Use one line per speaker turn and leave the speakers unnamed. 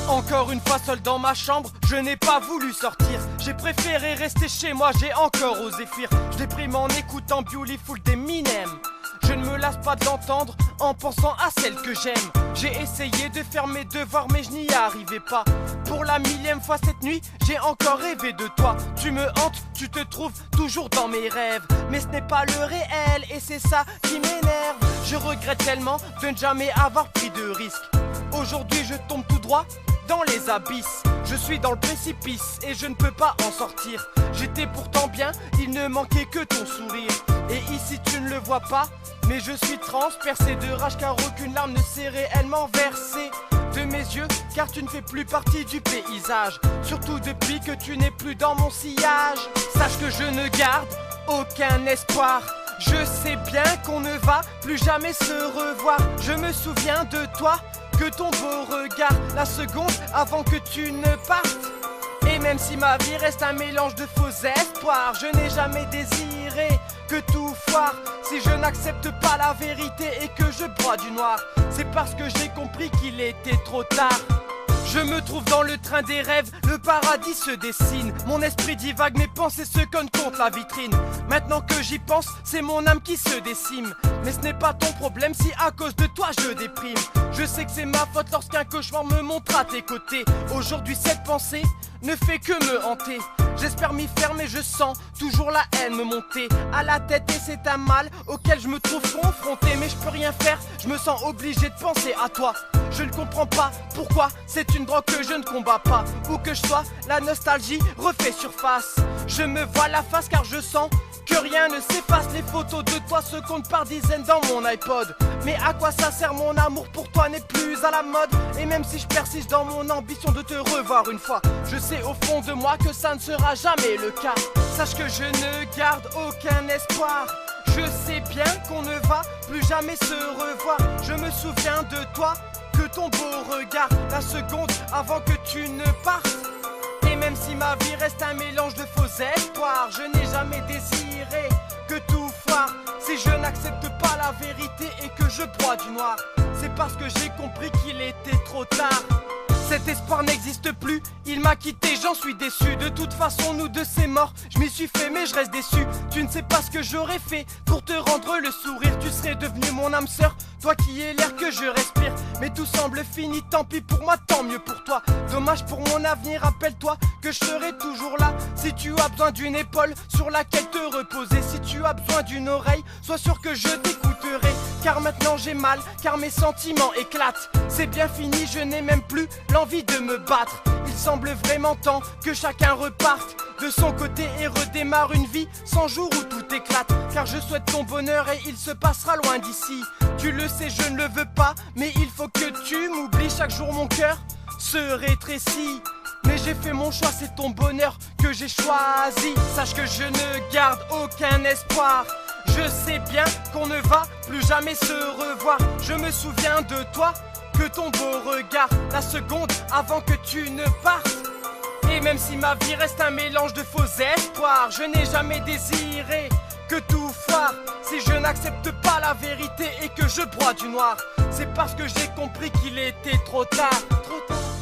Encore une fois seul dans ma chambre, je n'ai pas voulu sortir. J'ai préféré rester chez moi, j'ai encore osé fuir. Je déprime en écoutant Beautiful d'Eminem. Je ne me lasse pas de l'entendre en pensant à celle que j'aime. J'ai essayé de faire mes devoirs mais je n'y arrivais pas. Pour la millième fois cette nuit, j'ai encore rêvé de toi. Tu me hantes, tu te trouves toujours dans mes rêves. Mais ce n'est pas le réel et c'est ça qui m'énerve. Je regrette tellement de ne jamais avoir pris de risque. Aujourd'hui je tombe tout droit dans les abysses. Je suis dans le précipice et je ne peux pas en sortir. J'étais pourtant bien, il ne manquait que ton sourire. Et ici tu ne le vois pas, mais je suis transpercé de rage car aucune larme ne s'est réellement versée de mes yeux, car tu ne fais plus partie du paysage. Surtout depuis que tu n'es plus dans mon sillage. Sache que je ne garde aucun espoir. Je sais bien qu'on ne va plus jamais se revoir. Je me souviens de toi, que ton beau regard, la seconde avant que tu ne partes. Et même si ma vie reste un mélange de faux espoirs, je n'ai jamais désiré que tout foire. Si je n'accepte pas la vérité et que je bois du noir, c'est parce que j'ai compris qu'il était trop tard. Je me trouve dans le train des rêves, le paradis se dessine. Mon esprit divague, mes pensées se cognent contre la vitrine. Maintenant que j'y pense, c'est mon âme qui se décime. Mais ce n'est pas ton problème si à cause de toi je déprime. Je sais que c'est ma faute lorsqu'un cauchemar me montre à tes côtés. Aujourd'hui cette pensée ne fait que me hanter. J'espère m'y faire mais je sens toujours la haine me monter à la tête et c'est un mal auquel je me trouve confronté. Mais je peux rien faire, je me sens obligé de penser à toi. Je ne comprends pas pourquoi c'est une drogue que je ne combats pas. Où que je sois, la nostalgie refait surface. Je me vois la face car je sens que rien ne s'efface. Les photos de toi se comptent par dizaines dans mon iPod. Mais à quoi ça sert, mon amour pour toi n'est plus à la mode. Et même si je persiste dans mon ambition de te revoir une fois, je sais au fond de moi que ça ne sera jamais le cas. Sache que je ne garde aucun espoir. Je sais bien qu'on ne va plus jamais se revoir. Je me souviens de toi, que ton beau regard, la seconde avant que tu ne partes. Et même si ma vie reste un mélange de faux espoirs, je n'ai jamais désiré que tout foire. Si je n'accepte pas la vérité et que je bois du noir, c'est parce que j'ai compris qu'il était trop tard. Cet espoir n'existe plus, il m'a quitté, j'en suis déçu. De toute façon nous deux c'est mort, je m'y suis fait mais je reste déçu. Tu ne sais pas ce que j'aurais fait pour te rendre le sourire. Tu serais devenu mon âme sœur, toi qui es l'air que je respire. Mais tout semble fini, tant pis pour moi, tant mieux pour toi. Dommage pour mon avenir, rappelle-toi que je serai toujours là. Si tu as besoin d'une épaule sur laquelle te reposer, si tu as besoin d'une oreille, sois sûr que je t'écouterai. Car maintenant j'ai mal, car mes sentiments éclatent. C'est bien fini, je n'ai même plus l'envie de me battre. Il semble vraiment temps que chacun reparte de son côté et redémarre une vie sans jour où tout éclate. Car je souhaite ton bonheur et il se passera loin d'ici. Tu le sais, je ne le veux pas, mais il faut que tu m'oublies. Chaque jour mon cœur se rétrécit. Mais j'ai fait mon choix, c'est ton bonheur que j'ai choisi. Sache que je ne garde aucun espoir. Je sais bien qu'on ne va plus jamais se revoir. Je me souviens de toi, que ton beau regard, la seconde avant que tu ne partes. Et même si ma vie reste un mélange de faux espoirs, je n'ai jamais désiré que tout foire. Si je n'accepte pas la vérité et que je bois du noir, c'est parce que j'ai compris qu'il était trop tard. Trop tard.